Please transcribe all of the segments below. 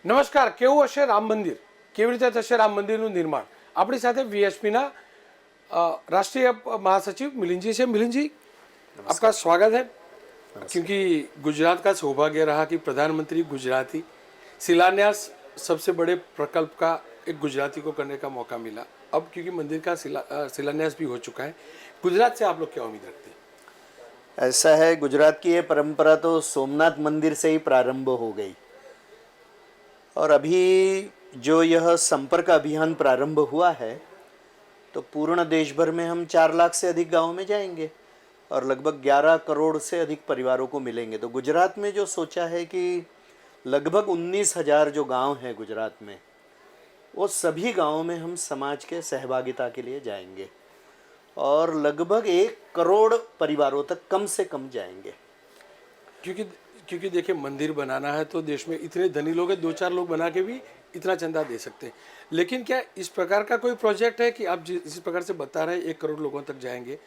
નમસ્કાર. કેવું હશે રામ મંદિર, કેવી રીતે થશે રામ મંદિરનું નિર્માણ? આપણી સાથે વીએસપીના राष्ट्रीय महासचिव मिलिंद जी से. मिलिंद जी, आपका स्वागत है. क्योंकि गुजरात का सौभाग्य रहा कि प्रधानमंत्री गुजराती, शिलान्यास सबसे बड़े प्रकल्प का एक गुजराती को करने का मौका मिला. अब क्योंकि मंदिर का शिलान्यास भी हो चुका है, गुजरात से आप लोग क्या उम्मीद रखते हैं? ऐसा है, गुजरात की ये परंपरा तो सोमनाथ मंदिर से ही प्रारंभ हो गई और अभी जो यह संपर्क अभियान प्रारंभ हुआ है तो पूर्ण देश भर में हम 4 लाख से अधिक गाँव में जाएंगे और लगभग 11 करोड़ से अधिक परिवारों को मिलेंगे. तो गुजरात में जो सोचा है कि लगभग 19,000 जो गांव हैं गुजरात में, वो सभी गांवों में हम समाज के सहभागिता के लिए जाएंगे और लगभग 1 करोड़ परिवारों तक कम से कम जाएंगे. क्योंकि देखिए, मंदिर बनाना है तो देश में इतने धनी लोग हैं, 2-4 लोग बना के भी इतना चंदा दे सकते हैं. लेकिन क्या इस प्रकार का कोई प्रोजेक्ट है कि आप जिस प्रकार से बता रहे हैं 1 करोड़ लोगों तक जाएंगे,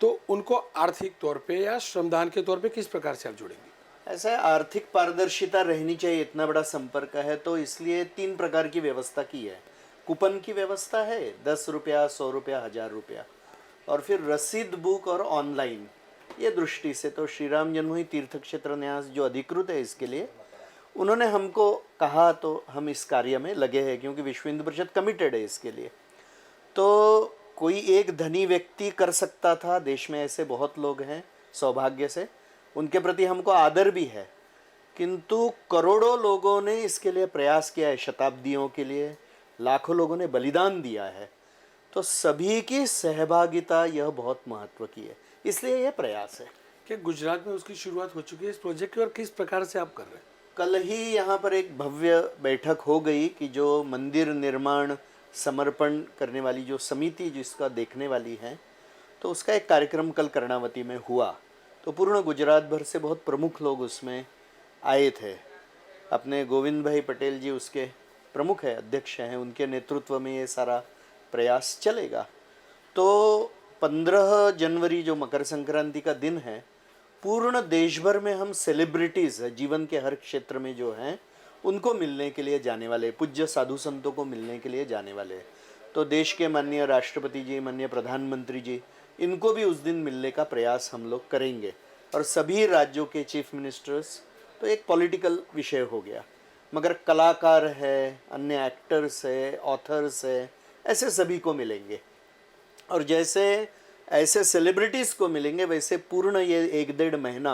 तो उनको आर्थिक तौर पे या श्रमदान के तौर पे किस प्रकार से आप जोड़ेंगे? ऐसा है, आर्थिक पारदर्शिता रहनी चाहिए. इतना बड़ा संपर्क है तो इसलिए 3 प्रकार की व्यवस्था की है. कूपन की व्यवस्था है, 10 रुपया, 100 रुपया, 1000 रुपया, और फिर रसीद बुक और ऑनलाइन. ये दृष्टि से तो श्री राम जन्मभूमि तीर्थ क्षेत्र न्यास जो अधिकृत है इसके लिए उन्होंने हमको कहा, तो हम इस कार्य में लगे हैं क्योंकि विश्व हिंदू परिषद कमिटेड है इसके लिए. तो कोई एक धनी व्यक्ति कर सकता था, देश में ऐसे बहुत लोग हैं, सौभाग्य से उनके प्रति हमको आदर भी है, किंतु करोड़ों लोगों ने इसके लिए प्रयास किया है, शताब्दियों के लिए लाखों लोगों ने बलिदान दिया है. तो सभी की सहभागिता यह बहुत महत्व की है, इसलिए यह प्रयास है. कि गुजरात में उसकी शुरुआत हो चुकी है इस प्रोजेक्ट की, और किस प्रकार से आप कर रहे हैं? कल ही यहाँ पर एक भव्य बैठक हो गई कि जो मंदिर निर्माण समर्पण करने वाली जो समिति जिसका देखने वाली है, तो उसका एक कार्यक्रम कल कर्णावती में हुआ. तो पूर्ण गुजरात भर से बहुत प्रमुख लोग उसमें आए थे. अपने गोविंद भाई पटेल जी उसके प्रमुख है, अध्यक्ष हैं, उनके नेतृत्व में ये सारा प्रयास चलेगा. तो 15 जनवरी जो मकर संक्रांति का दिन है, पूर्ण देश भर में हम सेलिब्रिटीज़ जीवन के हर क्षेत्र में जो हैं उनको मिलने के लिए जाने वाले, पूज्य साधु संतों को मिलने के लिए जाने वाले. तो देश के माननीय राष्ट्रपति जी, माननीय प्रधानमंत्री जी, इनको भी उस दिन मिलने का प्रयास हम लोग करेंगे और सभी राज्यों के चीफ मिनिस्टर्स. तो एक पॉलिटिकल विषय हो गया, मगर कलाकार है, अन्य एक्टर्स है, ऑथर्स है, ऐसे सभी को मिलेंगे. और जैसे ऐसे सेलिब्रिटीज़ को मिलेंगे वैसे पूर्ण ये 1-1.5 महीना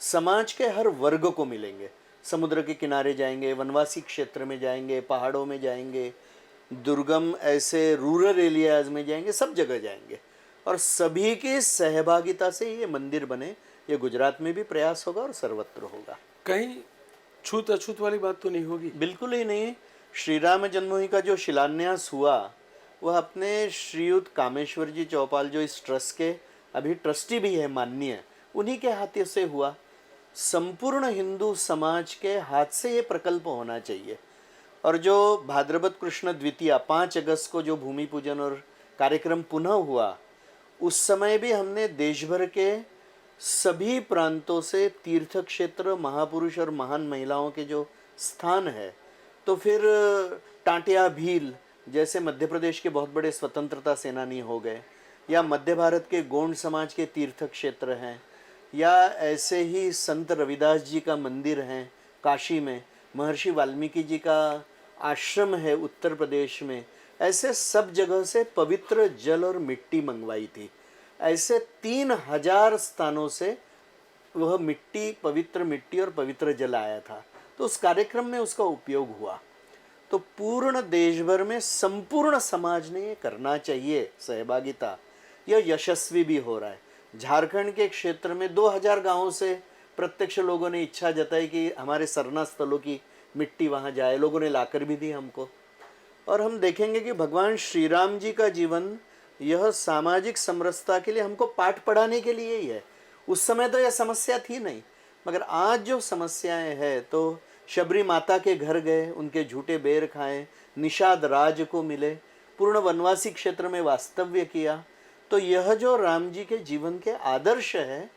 समाज के हर वर्ग को मिलेंगे. समुद्र के किनारे जाएंगे, वनवासी क्षेत्र में जाएंगे, पहाड़ों में जाएंगे, दुर्गम ऐसे रूरल एरियाज में जाएंगे, सब जगह जाएंगे और सभी की सहभागिता से ये मंदिर बने. ये गुजरात में भी प्रयास होगा और सर्वत्र होगा. कहीं छूत अछूत वाली बात तो नहीं होगी? बिल्कुल ही नहीं. श्री राम जन्मभूमि का जो शिलान्यास हुआ वह अपने श्रीयुत कामेश्वर जी चौपाल जो इस ट्रस्ट के अभी ट्रस्टी भी है माननीय, उन्हीं के हाथों से हुआ. संपूर्ण हिंदू समाज के हाथ से ये प्रकल्प होना चाहिए. और जो भाद्रपद कृष्ण द्वितीया 5 अगस्त को जो भूमि पूजन और कार्यक्रम पुनः हुआ, उस समय भी हमने देश भर के सभी प्रांतों से तीर्थ क्षेत्र, महापुरुष और महान महिलाओं के जो स्थान है, तो फिर टाटिया भील जैसे मध्य प्रदेश के बहुत बड़े स्वतंत्रता सेनानी हो गए, या मध्य भारत के गोंड समाज के तीर्थ क्षेत्र हैं, या ऐसे ही संत रविदास जी का मंदिर है काशी में, महर्षि वाल्मीकि जी का आश्रम है उत्तर प्रदेश में. ऐसे सब जगह से पवित्र जल और मिट्टी मंगवाई थी. ऐसे 3000 स्थानों से वह मिट्टी, पवित्र मिट्टी और पवित्र जल आया था. तो उस कार्यक्रम में उसका उपयोग हुआ. तो पूर्ण देश भर में संपूर्ण समाज ने ये करना चाहिए सहभागिता. यह यशस्वी भी हो रहा है. झारखंड के क्षेत्र में 2000 गांवों से प्रत्यक्ष लोगों ने इच्छा जताई कि हमारे सरना स्थलों की मिट्टी वहाँ जाए. लोगों ने लाकर भी दी हमको. और हम देखेंगे कि भगवान श्री राम जी का जीवन यह सामाजिक समरसता के लिए हमको पाठ पढ़ाने के लिए ही है। उस समय तो यह समस्या थी नहीं, मगर आज जो समस्याएं हैं, तो शबरी माता के घर गए, उनके झूठे बेर खाए, निषाद राज को मिले, पूर्ण वनवासी क्षेत्र में वास्तव्य किया। तो यह जो राम जी के जीवन के आदर्श है,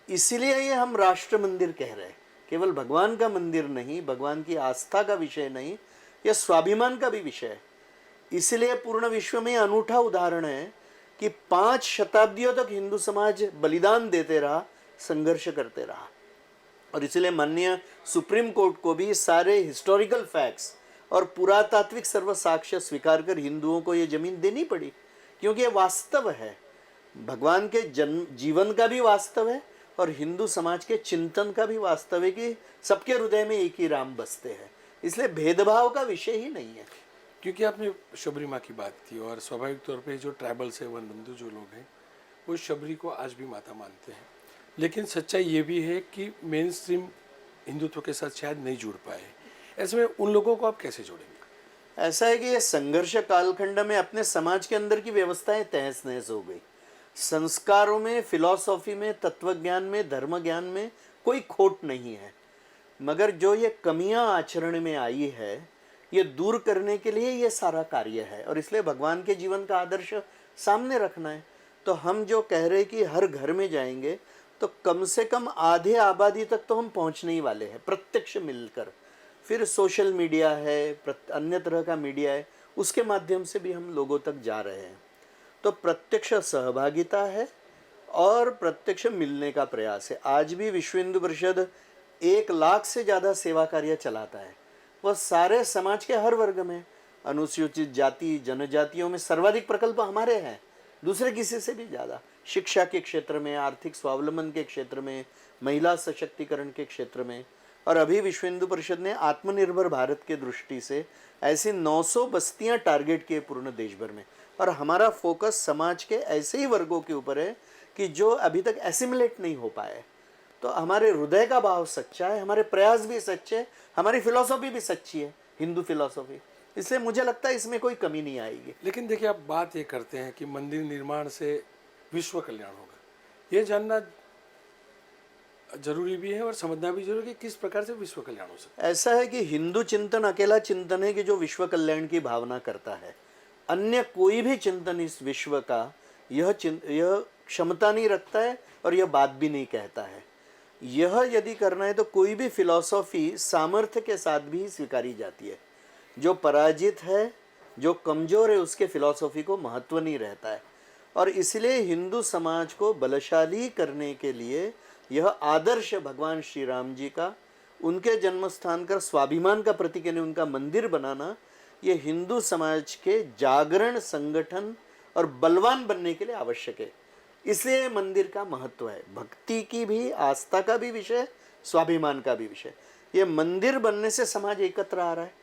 इसीलिए ये हम राष्ट्र मंदिर कह रहे हैं। केवल भगवान का मंदिर नहीं, भगवान की आस्था का विषय नहीं, यह स्वाभिमान का भी विषय है। इसलिए पूर्ण विश्व में अनूठा उदाहरण है कि 5 शताब्दियों तक हिंदू समाज बलिदान देते रहा, संघर्ष करते रहा। और इसलिए माननीय सुप्रीम कोर्ट को भी सारे हिस्टोरिकल फैक्ट्स और पुरातात्विक सर्व साक्ष्य स्वीकार कर हिंदुओं को ये जमीन देनी पड़ी, क्योंकि ये वास्तव है, भगवान के जन्म जीवन का भी वास्तव है और हिंदू समाज के चिंतन का भी वास्तव है कि सबके हृदय में एक ही राम बसते हैं। इसलिए भेदभाव का विषय ही नहीं है। क्योंकि आपने शबरी माँ की बात की और स्वाभाविक तौर पे जो ट्राइबल्स है, वन बंधु जो लोग हैं, वो शबरी को आज भी माता मानते हैं। लेकिन सच्चाई ये भी है कि मेन स्ट्रीम हिंदुत्व के साथ शायद नहीं जुड़ पाए। ऐसे में उन लोगों को आप कैसे जोड़ेंगे? ऐसा है कि यह संघर्ष कालखंड में अपने समाज के अंदर की व्यवस्थाएं तहस नहस हो गई। संस्कारों में, फिलॉसफी में, तत्वज्ञान में, धर्म ज्ञान में कोई खोट नहीं है, मगर जो ये कमियां आचरण में आई है, ये दूर करने के लिए ये सारा कार्य है। और इसलिए भगवान के जीवन का आदर्श सामने रखना है। तो हम जो कह रहे हैं कि हर घर में जाएंगे तो कम से कम आधे आबादी तक तो हम पहुंचने ही वाले हैं, प्रत्यक्ष मिलकर। फिर सोशल मीडिया है, अन्य तरह का मीडिया है, उसके माध्यम से भी हम लोगों तक जा रहे हैं। तो प्रत्यक्ष सहभागिता है और प्रत्यक्ष मिलने का प्रयास है। आज भी विश्व हिंदू परिषद 1 लाख से ज़्यादा सेवा कार्य चलाता है। वह सारे समाज के हर वर्ग में, अनुसूचित जाति जनजातियों में सर्वाधिक प्रकल्प हमारे हैं, दूसरे किसी से भी ज़्यादा। शिक्षा के क्षेत्र में, आर्थिक स्वावलंबन के क्षेत्र में, महिला सशक्तिकरण के क्षेत्र में। और अभी विश्व हिंदू परिषद ने आत्मनिर्भर भारत के दृष्टि से ऐसी 900 बस्तियां टारगेट किए पूर्ण देश भर में। और हमारा फोकस समाज के ऐसे ही वर्गों के ऊपर है कि जो अभी तक एसिमुलेट नहीं हो पाए। तो हमारे हृदय का भाव सच्चा है, हमारे प्रयास भी सच्चे, हमारी फिलॉसफी भी सच्ची है, हिंदू फिलॉसफी। इसलिए मुझे लगता है इसमें कोई कमी नहीं आएगी। लेकिन देखिए, आप बात ये करते हैं कि मंदिर निर्माण से विश्व कल्याण होगा। ये जानना जरूरी भी है और समझना भी जरूरी है कि किस प्रकार से विश्व कल्याण हो सकता है। ऐसा है कि हिंदू चिंतन अकेला चिंतन है कि जो विश्व कल्याण की भावना करता है। अन्य कोई भी चिंतन इस विश्व का यह क्षमता नहीं रखता है और यह बात भी नहीं कहता है। यह यदि करना है तो कोई भी फिलॉसफी सामर्थ्य के साथ भी स्वीकारी जाती है। जो पराजित है, जो कमजोर है, उसके फिलॉसफी को महत्व नहीं रहता है। और इसलिए हिंदू समाज को बलशाली करने के लिए यह आदर्श भगवान श्री राम जी का, उनके जन्म स्थान का स्वाभिमान का प्रतीक यानी उनका मंदिर बनाना, ये हिंदू समाज के जागरण, संगठन और बलवान बनने के लिए आवश्यक है। इसलिए मंदिर का महत्व है, भक्ति की भी, आस्था का भी विषय, स्वाभिमान का भी विषय। ये मंदिर बनने से समाज एकत्र आ रहा है,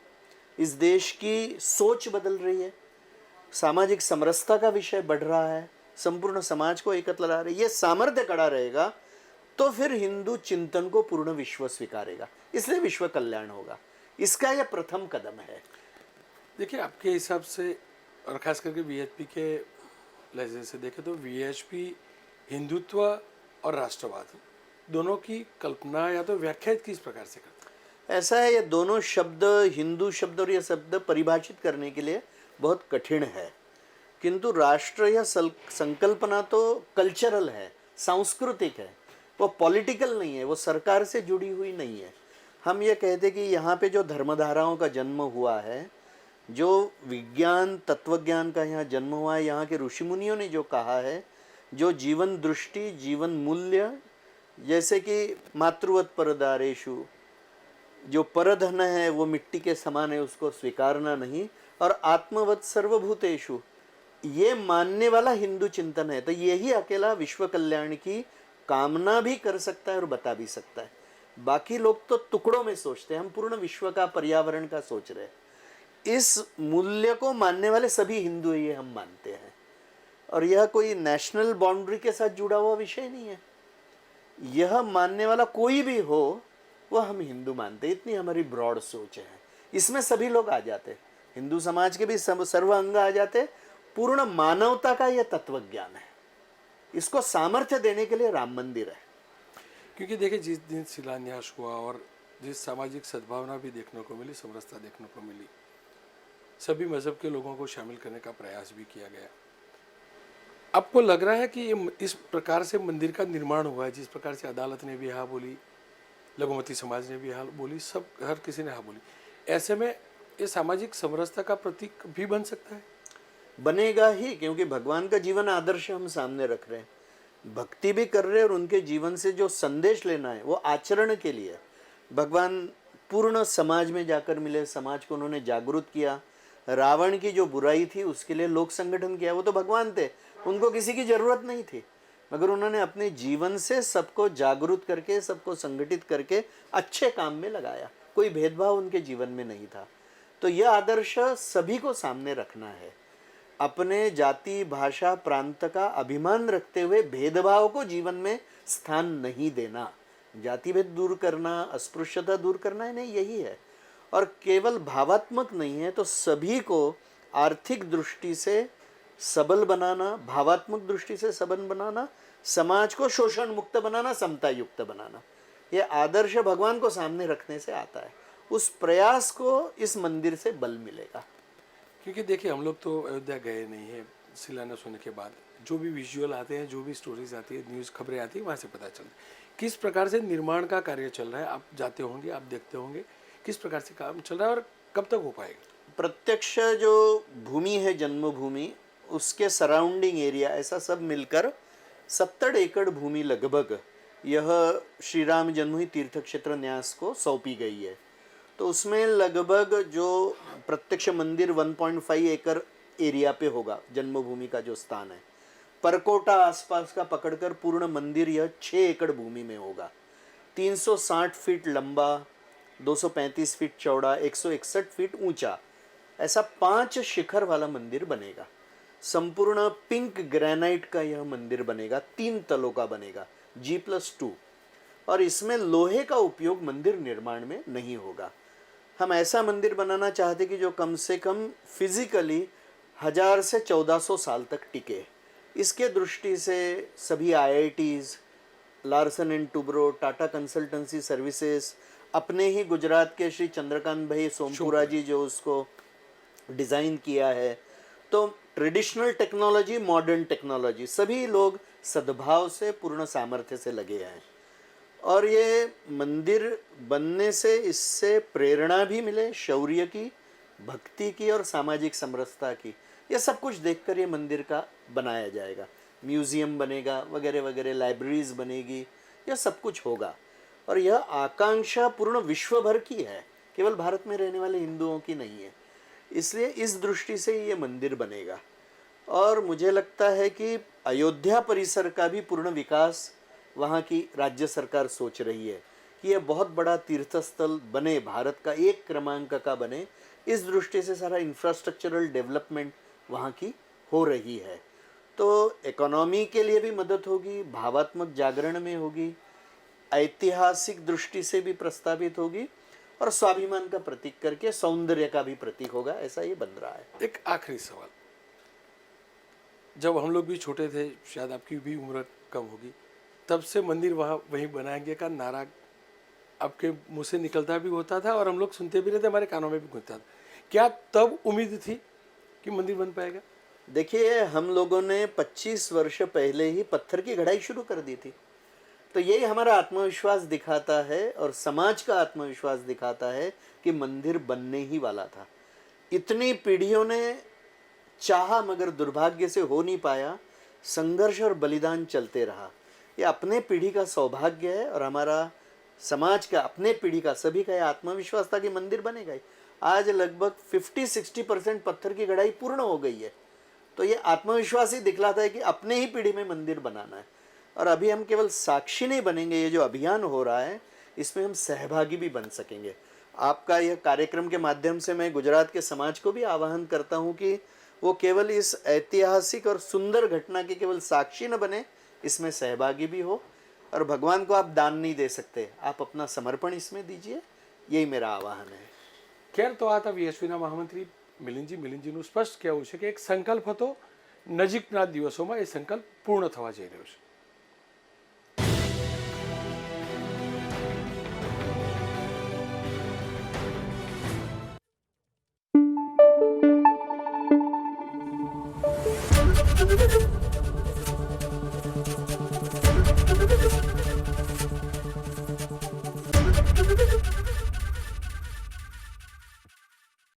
इस देश की सोच बदल रही है, सामाजिक समरसता का विषय बढ़ रहा है, संपूर्ण समाज को एकत्र ला रही है। ये सामर्थ्य खड़ा रहेगा तो फिर हिंदू चिंतन को पूर्ण विश्व स्वीकारेगा, इसलिए विश्व कल्याण होगा। इसका यह प्रथम कदम है। देखिए, आपके हिसाब से और खास करके वीएचपी के लहजे से देखें तो वीएचपी हिंदुत्व और राष्ट्रवाद दोनों की कल्पना या तो व्याख्या किस प्रकार से करता है? ऐसा है, ये दोनों शब्द, हिंदू शब्द और ये शब्द परिभाषित करने के लिए बहुत कठिन है। किंतु राष्ट्र या संकल्पना तो कल्चरल है, सांस्कृतिक है, वो पॉलिटिकल नहीं है, वो सरकार से जुड़ी हुई नहीं है। हम ये कहते कि यहाँ पे जो धर्मधाराओं का जन्म हुआ है, जो विज्ञान तत्वज्ञान का यहाँ जन्म हुआ है, यहाँ के ऋषि मुनियों ने जो कहा है, जो जीवन दृष्टि, जीवन मूल्य, जैसे कि मातृवत परदारेषु, जो परधन है वो मिट्टी के समान है, उसको स्वीकारना नहीं, और आत्मवत सर्वभूतेषु, ये मानने वाला हिंदू चिंतन है। तो यही अकेला विश्व कल्याण की कामना भी कर सकता है और बता भी सकता है। बाकी लोग तो टुकड़ों में सोचते हैं, हम पूर्ण विश्व का, पर्यावरण का सोच रहे हैं। इस मूल्य को मानने वाले सभी हिंदू ये हम मानते हैं, और यह कोई नेशनल बाउंड्री के साथ जुड़ा हुआ विषय नहीं है। यह मानने वाला कोई भी हो वह हम हिंदू मानते हैं, इतनी हमारी ब्रॉड सोच है। इसमें सभी लोग आ जाते, हिंदू समाज के भी सर्व अंग आ जाते, पूर्ण मानवता का यह तत्व ज्ञान है। इसको सामर्थ्य देने के लिए राम मंदिर है। क्योंकि देखिए जिस दिन शिलान्यास हुआ और जिस सामाजिक सद्भावना भी देखने को मिली, समरसता देखने को मिली, सभी मजहब के लोगों को शामिल करने का प्रयास भी किया गया। आपको लग रहा है कि ये इस प्रकार से मंदिर का निर्माण हुआ है, जिस प्रकार से अदालत ने भी हाँ बोली, लघुमती समाज ने भी हाँ बोली, सब हर किसी ने हाँ बोली, ऐसे में ये सामाजिक समरसता का प्रतीक भी बन सकता है? बनेगा ही, क्योंकि भगवान का जीवन आदर्श हम सामने रख रहे हैं, भक्ति भी कर रहे हैं और उनके जीवन से जो संदेश लेना है वो आचरण के लिए। भगवान पूर्ण समाज में जाकर मिले, समाज को उन्होंने जागरूक किया। रावण की जो बुराई थी उसके लिए लोक संगठन किया, वो तो भगवान थे, उनको किसी की जरूरत नहीं थी, मगर उन्होंने अपने जीवन से सबको जागरूक करके, सबको संगठित करके अच्छे काम में लगाया। कोई भेदभाव उनके जीवन में नहीं था। तो यह आदर्श सभी को सामने रखना है। अपने जाति, भाषा, प्रांत का अभिमान रखते हुए भेदभाव को जीवन में स्थान नहीं देना। जाति भेद दूर करना, अस्पृश्यता दूर करना है, नहीं, यही है। और केवल भावात्मक नहीं है, तो सभी को आर्थिक दृष्टि से सबल बनाना, भावात्मक दृष्टि से सबल बनाना, समाज को शोषण मुक्त बनाना, समता युक्त बनाना, ये आदर्श भगवान को सामने रखने से आता है। उस प्रयास को इस मंदिर से बल मिलेगा। क्योंकि देखिए हम लोग तो अयोध्या गए नहीं है, शिलान्यास होने के बाद जो भी विजुअल आते हैं, जो भी स्टोरीज आती है, न्यूज़ खबरें आती है, वहाँ से पता चलता है किस प्रकार से निर्माण का कार्य चल रहा है। आप जाते होंगे, आप देखते होंगे किस प्रकार से काम चल रहा है और कब तक हो पाएगा। प्रत्यक्ष जो भूमि है, जन्मभूमि, उसके सराउंडिंग एरिया, ऐसा सब मिलकर 70 एकड़ भूमि लगभग यह श्री राम जन्मभूमि तीर्थ क्षेत्र न्यास को सौंपी गई है। तो उसमें लगभग जो प्रत्यक्ष मंदिर 1.5 एकड़ एरिया पे होगा, जन्मभूमि का जो स्थान है, परकोटा आसपास का पकड़कर पूर्ण मंदिर यह 6 एकड़ भूमि में होगा। 360 फीट लंबा, 235 फीट चौड़ा, 161 फीट ऊंचा, ऐसा 5 शिखर वाला मंदिर बनेगा। संपूर्ण पिंक ग्रेनाइट का यह मंदिर बनेगा, 3 तलों का बनेगा, G+2। और इसमें लोहे का उपयोग मंदिर निर्माण में नहीं होगा। हम ऐसा मंदिर बनाना चाहते कि जो कम से कम फिजिकली 1000 से 1400 साल तक टिके। इसके दृष्टि से सभी IITs, Larsen and Toubro, Tata consultancy services, अपने ही गुजरात के श्री चंद्रकांत भाई सोमपुरा जी जो उसको डिज़ाइन किया है, तो ट्रेडिशनल टेक्नोलॉजी, मॉडर्न टेक्नोलॉजी, सभी लोग सद्भाव से, पूर्ण सामर्थ्य से लगे हैं। और ये मंदिर बनने से इससे प्रेरणा भी मिले, शौर्य की, भक्ति की और सामाजिक समरसता की, ये सब कुछ देखकर ये मंदिर का बनाया जाएगा। म्यूज़ियम बनेगा वगैरह वगैरह, लाइब्रेरीज बनेगी, यह सब कुछ होगा। और यह आकांक्षा पूर्ण विश्व भर की है, केवल भारत में रहने वाले हिंदुओं की नहीं है। इसलिए इस दृष्टि से ये मंदिर बनेगा। और मुझे लगता है कि अयोध्या परिसर का भी पूर्ण विकास वहाँ की राज्य सरकार सोच रही है कि यह बहुत बड़ा तीर्थस्थल बने, भारत का 1 क्रमांक का बने। इस दृष्टि से सारा इंफ्रास्ट्रक्चरल डेवलपमेंट वहाँ की हो रही है। तो इकोनॉमी के लिए भी मदद होगी, भावात्मक जागरण में होगी, ऐतिहासिक दृष्टि से भी प्रस्तावित होगी और स्वाभिमान का प्रतीक करके सौंदर्य का भी प्रतीक होगा। ऐसा ये बन रहा है। एक आखिरी सवाल, जब हम लोग भी छोटे थे, शायद आपकी भी उम्र कम होगी, तब से मंदिर वहाँ वहीं बनाएंगे का नारा आपके मुंह से निकलता भी होता था और हम लोग सुनते भी रहते, हमारे कानों में भी गूंजता था। क्या तब उम्मीद थी कि मंदिर बन पाएगा? देखिए, हम लोगों ने 25 वर्ष पहले ही पत्थर की गढ़ाई शुरू कर दी थी। तो यही हमारा आत्मविश्वास दिखाता है और समाज का आत्मविश्वास दिखाता है कि मंदिर बनने ही वाला था। इतनी पीढ़ियों ने चाहा मगर दुर्भाग्य से हो नहीं पाया, संघर्ष और बलिदान चलते रहा। ये अपने पीढ़ी का सौभाग्य है और हमारा समाज का, अपने पीढ़ी का, सभी का यह आत्मविश्वास था कि मंदिर बनेगा ही। आज लगभग 50-60% पत्थर की गढ़ाई पूर्ण हो गई है। तो ये आत्मविश्वास ही दिखलाता है कि अपने ही पीढ़ी में मंदिर बनाना है। और अभी हम केवल साक्षी नहीं बनेंगे, ये जो अभियान हो रहा है इसमें हम सहभागी भी बन सकेंगे। आपका यह कार्यक्रम के माध्यम से मैं गुजरात के समाज को भी आह्वान करता हूँ कि वो केवल इस ऐतिहासिक और सुंदर घटना के केवल साक्षी न बने, इसमें सहभागी भी हो। और भगवान को आप दान नहीं दे सकते, आप अपना समर्पण इसमें दीजिए, यही मेरा आह्वान है। खैर, तो आता वीएसपीना महामंत्री મિલિંદજીનું સ્પષ્ટ કહેવું છે કે એક સંકલ્પ હતો, નજીકના દિવસોમાં એ સંકલ્પ પૂર્ણ થવા જઈ રહ્યો છે. Thank you.